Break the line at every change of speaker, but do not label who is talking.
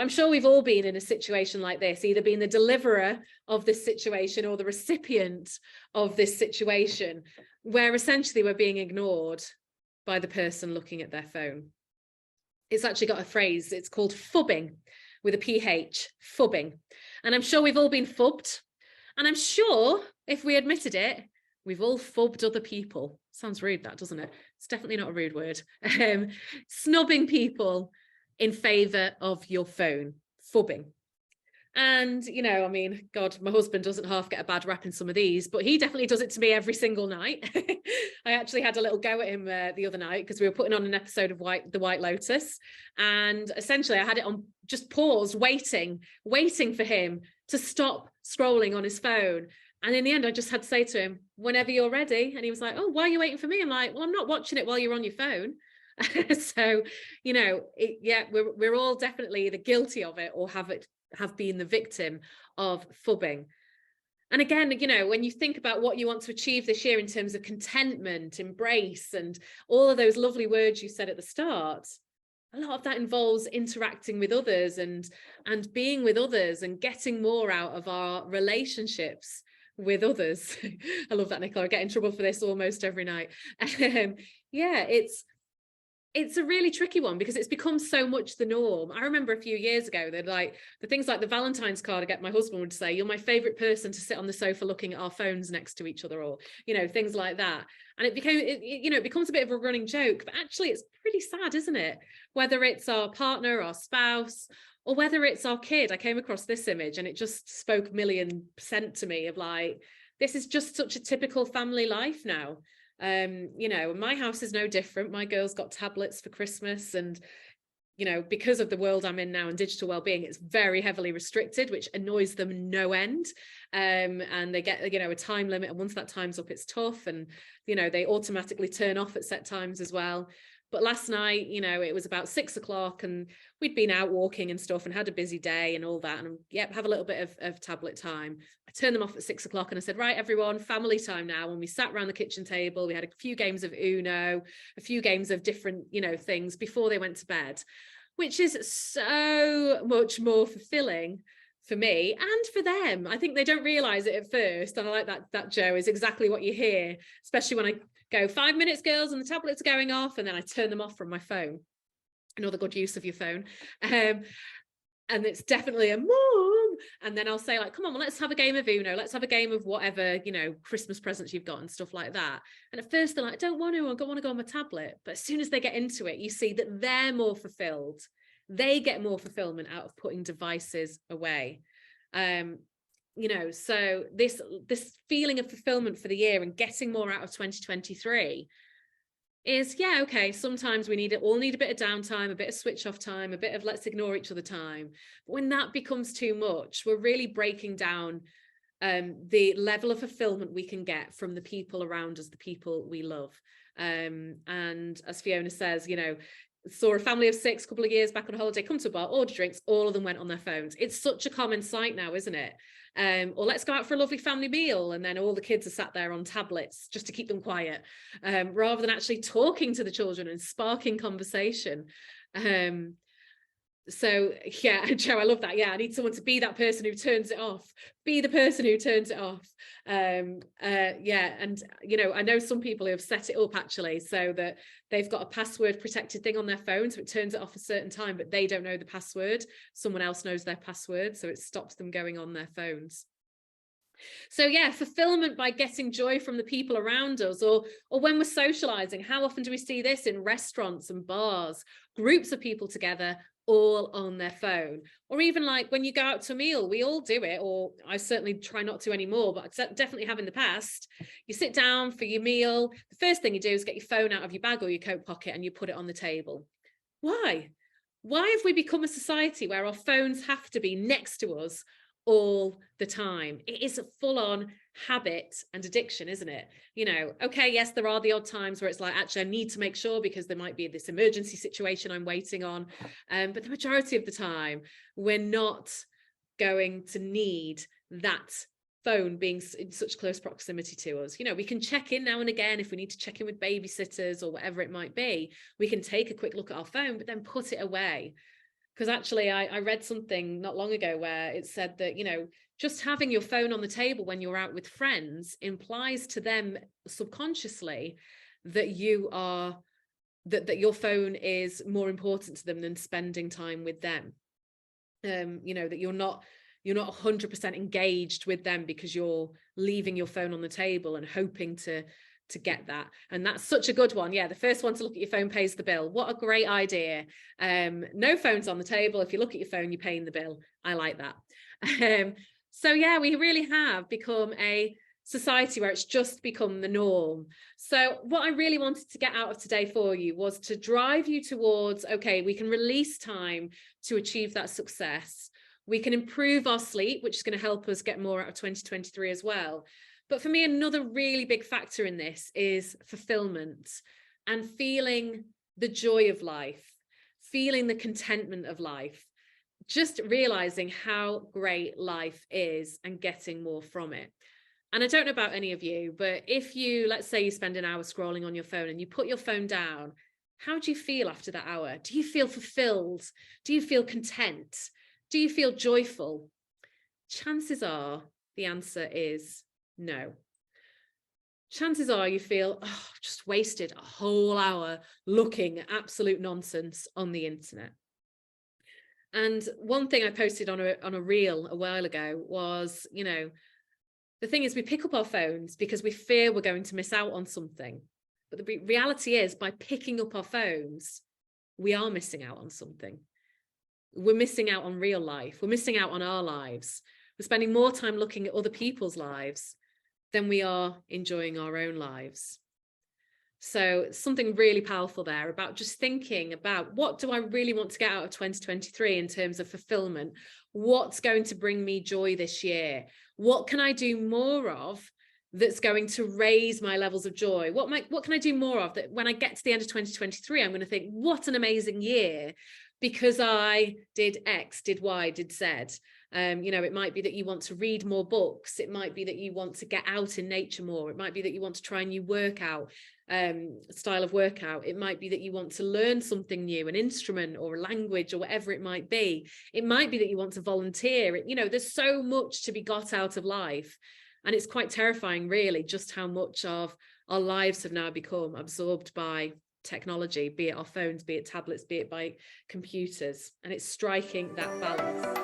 I'm sure we've all been in a situation like this, either being the deliverer of this situation or the recipient of this situation, where essentially we're being ignored by the person looking at their phone. It's actually got a phrase, it's called fubbing, with a PH, fubbing. And I'm sure we've all been fubbed. And I'm sure if we admitted it, we've all fubbed other people. Sounds rude, that, doesn't it? It's definitely not a rude word. Snubbing people in favour of your phone, fubbing. And, you know, I mean, God, my husband doesn't half get a bad rap in some of these, but he definitely does it to me every single night. I actually had a little go at him the other night because we were putting on an episode of The White Lotus. And essentially I had it on just paused, waiting for him to stop scrolling on his phone. And in the end, I just had to say to him, whenever you're ready. And he was like, oh, why are you waiting for me? I'm like, well, I'm not watching it while you're on your phone. So, you know, we're all definitely either guilty of it or have been the victim of fubbing. And again, you know, when you think about what you want to achieve this year in terms of contentment, embrace, and all of those lovely words you said at the start, a lot of that involves interacting with others and being with others and getting more out of our relationships with others. I love that, Nicola. I get in trouble for this almost every night. Yeah, it's a really tricky one because it's become so much the norm. I remember a few years ago that like the things like the Valentine's card, I get my husband would say, you're my favorite person to sit on the sofa looking at our phones next to each other, or, you know, things like that. And it becomes a bit of a running joke, but actually it's pretty sad, isn't it? Whether it's our partner, our spouse, or whether it's our kid. I came across this image and it just spoke 1,000,000% to me of like, this is just such a typical family life now. You know, my house is no different. My girls got tablets for Christmas, and, you know, because of the world I'm in now and digital wellbeing, it's very heavily restricted, which annoys them no end. And they get, you know, a time limit, and once that time's up, it's tough. And, you know, they automatically turn off at set times as well. But last night, you know, it was about 6 o'clock and we'd been out walking and stuff and had a busy day and all that. And yep, have a little bit of tablet time. I turned them off at 6 o'clock and I said, right, everyone, family time now. And we sat around the kitchen table. We had a few games of Uno, a few games of different, you know, things before they went to bed, which is so much more fulfilling for me and for them. I think they don't realize it at first. And I like that Joe, is exactly what you hear, especially when I go 5 minutes, girls, and the tablets are going off, and then I turn them off from my phone. Another good use of your phone. And it's definitely a mom. And then I'll say like, come on, well, let's have a game of Uno. Let's have a game of whatever, you know, Christmas presents you've got and stuff like that. And at first they're like, I don't want to go on my tablet. But as soon as they get into it, you see that they're more fulfilled. They get more fulfillment out of putting devices away. You know, so this feeling of fulfillment for the year and getting more out of 2023 is, yeah, okay, sometimes we all need a bit of downtime, a bit of switch off time, a bit of let's ignore each other time. But when that becomes too much, we're really breaking down the level of fulfillment we can get from the people around us, the people we love. And as Fiona says, you know, saw a family of 6 a couple of years back on holiday, come to a bar, order drinks, all of them went on their phones. It's such a common sight now, isn't it? Or let's go out for a lovely family meal, and then all the kids are sat there on tablets just to keep them quiet, rather than actually talking to the children and sparking conversation. So yeah, Joe, I love that. Yeah, I need someone to be that person who turns it off. Be the person who turns it off. Yeah, and you know, I know some people who have set it up actually so that they've got a password protected thing on their phone, so it turns it off a certain time, but they don't know the password. Someone else knows their password, so it stops them going on their phones. So yeah, fulfillment by getting joy from the people around us, or when we're socializing. How often do we see this in restaurants and bars, groups of people together, all on their phone? Or even like when you go out to a meal, we all do it, or I certainly try not to anymore, but I definitely have in the past. You sit down for your meal, the first thing you do is get your phone out of your bag or your coat pocket and you put it on the table. Why have we become a society where our phones have to be next to us all the time? It is a full-on habit and addiction, isn't it? You know, okay, yes, there are the odd times where it's like, actually, I need to make sure because there might be this emergency situation I'm waiting on. But the majority of the time, we're not going to need that phone being in such close proximity to us. You know, we can check in now and again if we need to check in with babysitters or whatever it might be. We can take a quick look at our phone, but then put it away. Because actually I read something not long ago where it said that, you know, just having your phone on the table when you're out with friends implies to them subconsciously that that your phone is more important to them than spending time with them. You know, that you're not 100% engaged with them because you're leaving your phone on the table and hoping to get that. And that's such a good one. Yeah, the first one to look at your phone pays the bill. What a great idea. No phones on the table. If you look at your phone, you're paying the bill. I like that. So yeah, we really have become a society where it's just become the norm. So what I really wanted to get out of today for you was to drive you towards, okay, we can release time to achieve that success. We can improve our sleep, which is going to help us get more out of 2023 as well. But for me, another really big factor in this is fulfillment and feeling the joy of life, feeling the contentment of life, just realizing how great life is and getting more from it. And I don't know about any of you, but if you, let's say you spend an hour scrolling on your phone and you put your phone down, how do you feel after that hour? Do you feel fulfilled? Do you feel content? Do you feel joyful? Chances are the answer is no. Chances are you feel, oh, just wasted a whole hour looking at absolute nonsense on the internet. And one thing I posted on a reel a while ago was, you know, the thing is we pick up our phones because we fear we're going to miss out on something. But the reality is by picking up our phones, we are missing out on something. We're missing out on real life. We're missing out on our lives. We're spending more time looking at other people's lives than we are enjoying our own lives. So something really powerful there about just thinking about, what do I really want to get out of 2023 in terms of fulfillment? What's going to bring me joy this year? What can I do more of that's going to raise my levels of joy? What can I do more of that when I get to the end of 2023, I'm going to think, what an amazing year, because I did X, did Y, did Z. You know, it might be that you want to read more books. It might be that you want to get out in nature more. It might be that you want to try a new workout, style of workout. It might be that you want to learn something new, an instrument or a language or whatever it might be. It might be that you want to volunteer. You know, there's so much to be got out of life. And it's quite terrifying, really, just how much of our lives have now become absorbed by technology, be it our phones, be it tablets, be it by computers. And it's striking that balance.